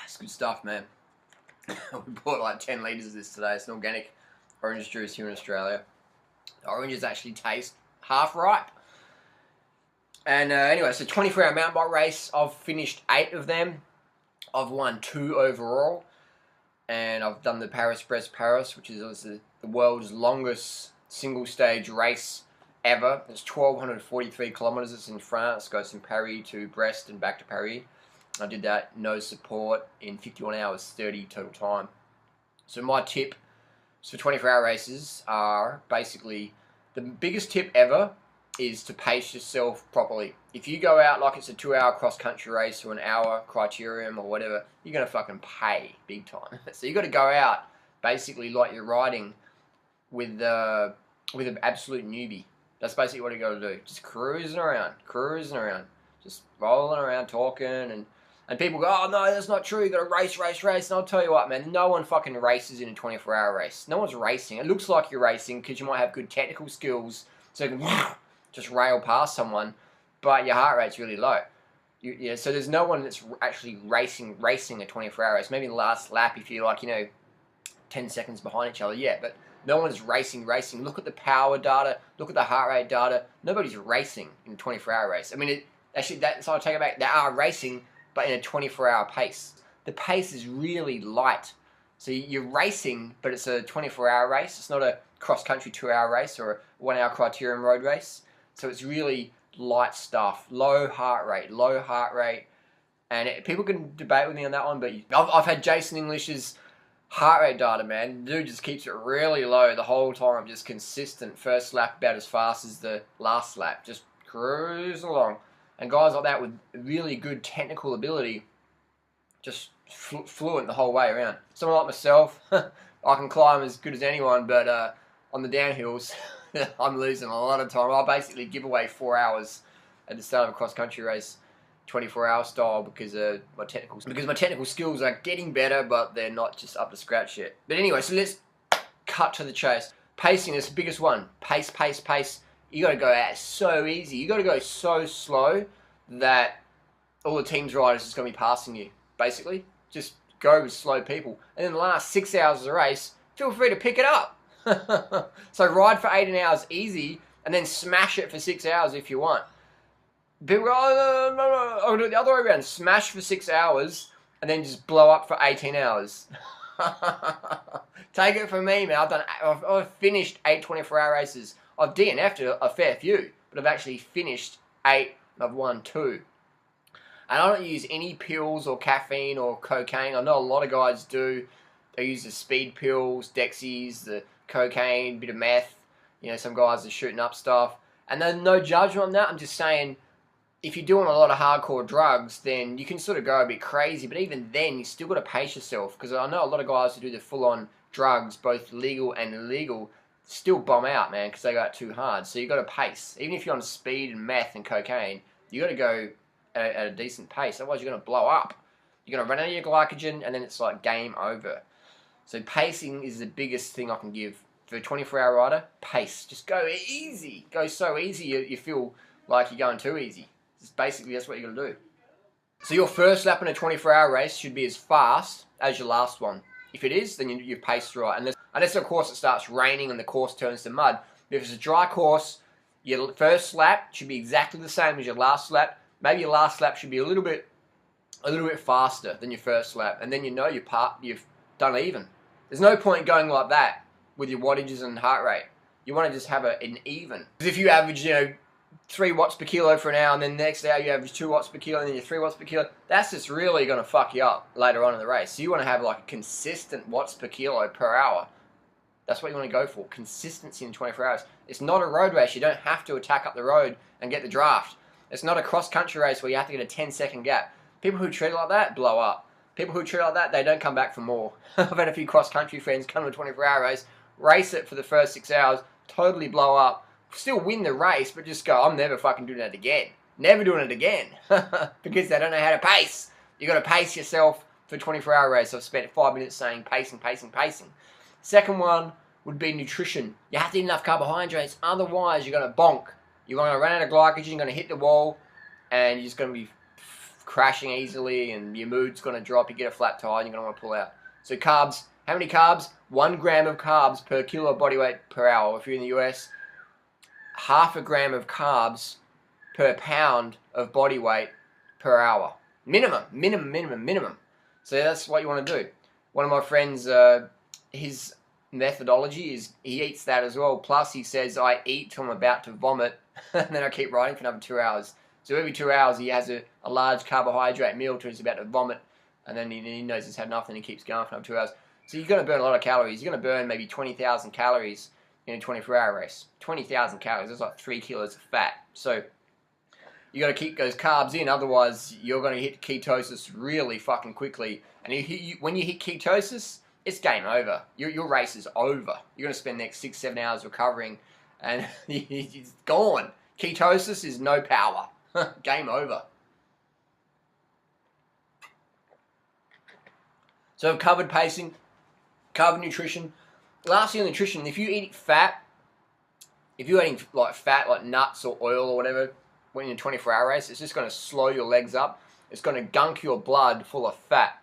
It's good stuff, man. We bought like 10 litres of this today. It's an organic orange juice here in Australia. The oranges actually taste half ripe. And anyway, so 24-hour mountain bike race. I've finished 8 of them. I've won 2 overall. And I've done the Paris-Brest-Paris, which is obviously the world's longest single-stage race ever. It's 1,243 kilometres. It's in France. It goes from Paris to Brest and back to Paris. I did that, no support, in 51 hours 30 total time. So my tip for 24-hour races are basically, the biggest tip ever is to pace yourself properly. If you go out like it's a 2-hour cross-country race or an hour criterium or whatever, you're going to fucking pay big time. So you got to go out basically like you're riding with an absolute newbie. That's basically what you got to do. Just cruising around, just rolling around, talking, and people go, oh no, that's not true, you got to race. And I'll tell you what, man, no one fucking races in a 24-hour race. No one's racing. It looks like you're racing because you might have good technical skills, so you can just rail past someone, but your heart rate's really low. So there's no one that's actually racing a 24-hour race. Maybe the last lap if you're like, 10 seconds behind each other, yeah, but no one's racing. Look at the power data, look at the heart rate data. Nobody's racing in a 24-hour race. I mean, so I'll take it back, they are racing, but in a 24-hour pace. The pace is really light. So you're racing, but it's a 24-hour race. It's not a cross-country 2-hour race or a 1-hour criterium road race. So it's really light stuff, low heart rate. And people can debate with me on that one, but I've had Jason English's heart rate data, man. The dude just keeps it really low the whole time, just consistent. First lap about as fast as the last lap, just cruising along. And guys like that with really good technical ability, just fluent the whole way around. Someone like myself, I can climb as good as anyone, but on the downhills, I'm losing a lot of time. I basically give away 4 hours at the start of a cross-country race, 24-hour style, because my technical skills are getting better, but they're not just up to scratch yet. But anyway, so let's cut to the chase. Pacing is the biggest one. Pace. You got to go out so easy. You got to go so slow that all the team's riders is going to be passing you. Basically, just go with slow people. And then the last 6 hours of the race, feel free to pick it up. So ride for 18 hours easy, and then smash it for 6 hours if you want. People go, oh, no, I'll do it the other way around. Smash for 6 hours, and then just blow up for 18 hours. Take it from me, man. I've finished 8 24-hour races. I've DNF'd a fair few, but I've actually finished 8 and I've won 2. And I don't use any pills or caffeine or cocaine. I know a lot of guys do. They use the speed pills, Dexies, the cocaine, bit of meth. Some guys are shooting up stuff. And there's no judgment on that. I'm just saying, if you're doing a lot of hardcore drugs, then you can sort of go a bit crazy. But even then, you still got to pace yourself. Because I know a lot of guys who do the full-on drugs, both legal and illegal, still bomb out, man, because they go too hard. So you got to pace. Even if you're on speed and meth and cocaine, you got to go at a decent pace. Otherwise, you're going to blow up. You're going to run out of your glycogen, and then it's like game over. So pacing is the biggest thing I can give. For a 24-hour rider, pace. Just go easy. Go so easy you feel like you're going too easy. Basically, that's what you're going to do. So your first lap in a 24-hour race should be as fast as your last one. If it is, then you've paced right. Unless of course, it starts raining and the course turns to mud. But if it's a dry course, your first lap should be exactly the same as your last lap. Maybe your last lap should be a little bit faster than your first lap. And then you've done even. There's no point going like that with your wattages and heart rate. You want to just have an even. Because if you average, 3 watts per kilo for an hour, and then the next hour you average 2 watts per kilo, and then you're 3 watts per kilo, that's just really going to fuck you up later on in the race. So you want to have like a consistent watts per kilo per hour. That's what you want to go for. Consistency in 24 hours. It's not a road race. You don't have to attack up the road and get the draft. It's not a cross-country race where you have to get a 10-second gap. People who treat it like that, blow up. People who treat it like that, they don't come back for more. I've had a few cross-country friends come to a 24-hour race it for the first 6 hours, totally blow up, still win the race, but just go, I'm never fucking doing that again. Never doing it again. Because they don't know how to pace. You got to pace yourself for a 24-hour race. I've spent 5 minutes saying pacing. Second one would be nutrition. You have to eat enough carbohydrates, otherwise you're going to bonk. You're going to run out of glycogen, you're going to hit the wall, and you're just going to be crashing easily and your mood's going to drop, you get a flat tire and you're going to want to pull out. So carbs, how many carbs? 1 gram of carbs per kilo of body weight per hour. If you're in the US, half a gram of carbs per pound of body weight per hour. Minimum. So that's what you want to do. One of my friends, his methodology is he eats that as well. Plus he says, I eat till I'm about to vomit and then I keep riding for another 2 hours. So every 2 hours he has a large carbohydrate meal till he's about to vomit, and then he knows he's had enough and he keeps going for another 2 hours. So you're going to burn a lot of calories. You're going to burn maybe 20,000 calories in a 24-hour race. 20,000 calories, that's like 3 kilos of fat. So you got to keep those carbs in, otherwise you're going to hit ketosis really fucking quickly. And when you hit ketosis, it's game over. Your race is over. You're going to spend the next 6-7 hours recovering, and it's gone. Ketosis is no power. Game over. So I've covered pacing, covered nutrition. Lastly on nutrition, if you eat fat, if you're eating like fat, like nuts or oil or whatever, when you're in a 24-hour race, it's just going to slow your legs up. It's going to gunk your blood full of fat.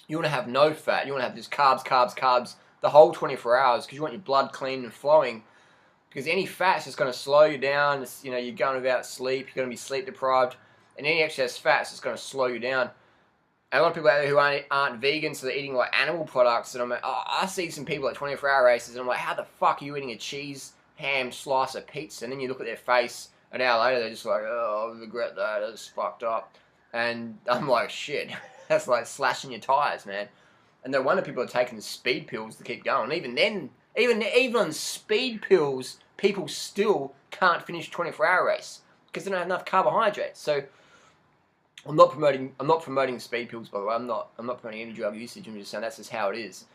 You want to have no fat. You want to have just carbs the whole 24 hours because you want your blood clean and flowing. Because any fat's just going to slow you down. It's, you're going without sleep. You're going to be sleep deprived. And any excess fat's just going to slow you down. And a lot of people out there who aren't vegan, so they're eating like animal products. And I'm like, I see some people at 24-hour races, and I'm like, how the fuck are you eating a cheese, ham, slice of pizza? And then you look at their face an hour later, they're just like, oh, I regret that. That's fucked up. And I'm like, shit. That's like slashing your tires, man. And no wonder people are taking the speed pills to keep going. Even then, even on speed pills, people still can't finish a 24-hour race because they don't have enough carbohydrates. So I'm not promoting speed pills, by the way. I'm not promoting any drug usage. I'm just saying that's just how it is.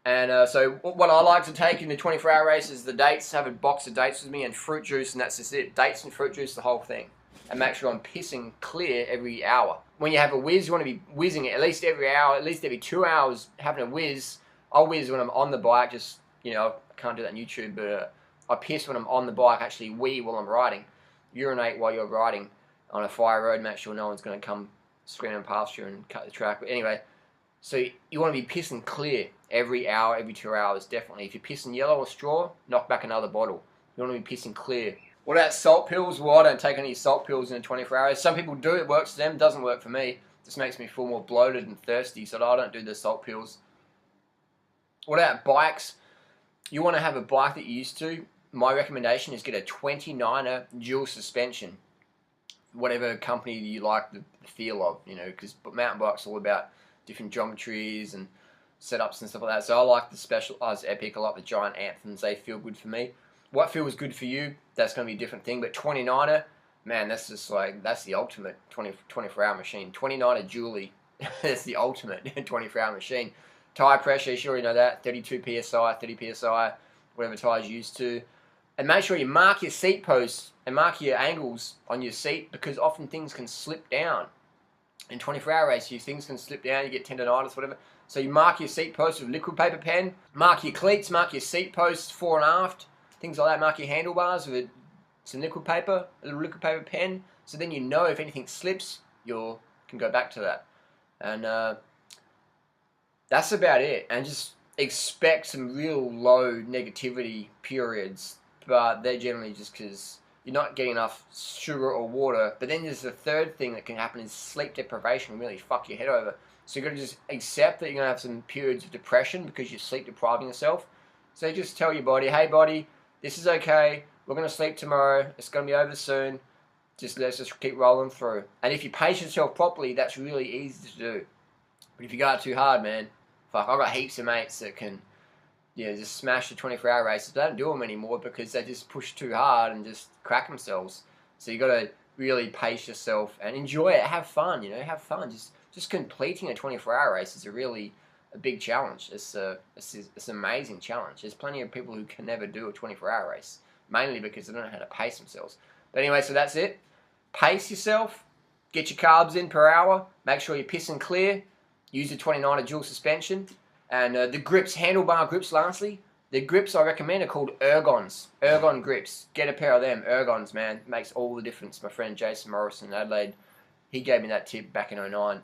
And so what I like to take in the 24-hour race is the dates. Have a box of dates with me and fruit juice, and that's just it. Dates and fruit juice, the whole thing. And make sure I'm pissing clear every hour. When you have a whiz, you want to be whizzing it at least every hour, at least every 2 hours having a whiz. I'll whiz when I'm on the bike, just, I can't do that on YouTube, but I piss when I'm on the bike, actually wee while I'm riding. Urinate while you're riding on a fire road, make sure no one's going to come screaming past you and cut the track. But anyway, so you want to be pissing clear every hour, every 2 hours, definitely. If you're pissing yellow or straw, knock back another bottle. You want to be pissing clear. What about salt pills? Well, I don't take any salt pills in a 24 hours. Some people do, it works for them, doesn't work for me. It just makes me feel more bloated and thirsty, so I don't do the salt pills. What about bikes? You want to have a bike that you're used to. My recommendation is get a 29er dual suspension. Whatever company you like the feel of, because mountain bikes are all about different geometries and setups and stuff like that. So I like the Specialized Epic, I like the Giant Anthems, they feel good for me. What feels good for you, that's going to be a different thing. But 29er, man, that's just like, that's the ultimate 24-hour machine. 29er dually, that's the ultimate 24-hour machine. Tire pressure, you already know that, 32 psi, 30 psi, whatever tires you're used to. And make sure you mark your seat posts and mark your angles on your seat, because often things can slip down. In 24-hour races, things can slip down, you get tendonitis, whatever. So you mark your seat posts with liquid paper pen, mark your cleats, mark your seat posts fore and aft, things like that. Mark your handlebars with some liquid paper, a little liquid paper pen, so then you know if anything slips, you can go back to that. And that's about it. And just expect some real low negativity periods, but they're generally just because you're not getting enough sugar or water. But then there's the third thing that can happen is sleep deprivation can really fuck your head over. So you've got to just accept that you're going to have some periods of depression because you're sleep depriving yourself. So just tell your body, hey body, this is okay, we're going to sleep tomorrow, it's going to be over soon, let's just keep rolling through. And if you pace yourself properly, that's really easy to do. But if you go out too hard, man, fuck, I've got heaps of mates that can, just smash the 24-hour races. They don't do them anymore because they just push too hard and just crack themselves. So you got to really pace yourself and enjoy it, have fun, have fun. Just completing a 24-hour race is a big challenge. It's an amazing challenge. There's plenty of people who can never do a 24-hour race, mainly because they don't know how to pace themselves. But anyway, so that's it. Pace yourself, get your carbs in per hour, make sure you're pissing clear, use the 29er dual suspension, and the grips, handlebar grips lastly. The grips I recommend are called Ergons. Ergon grips. Get a pair of them. Ergons, man. Makes all the difference. My friend Jason Morrison in Adelaide, He gave me that tip back in '09.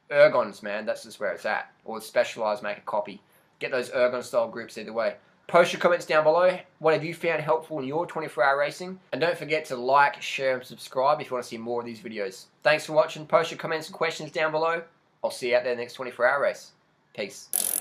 Ergons, man, that's just where it's at. Or Specialized, make a copy. Get those Ergon style groups either way. Post your comments down below. What have you found helpful in your 24-hour racing? And don't forget to like, share, and subscribe if you want to see more of these videos. Thanks for watching. Post your comments and questions down below. I'll see you out there next 24-hour race. Peace.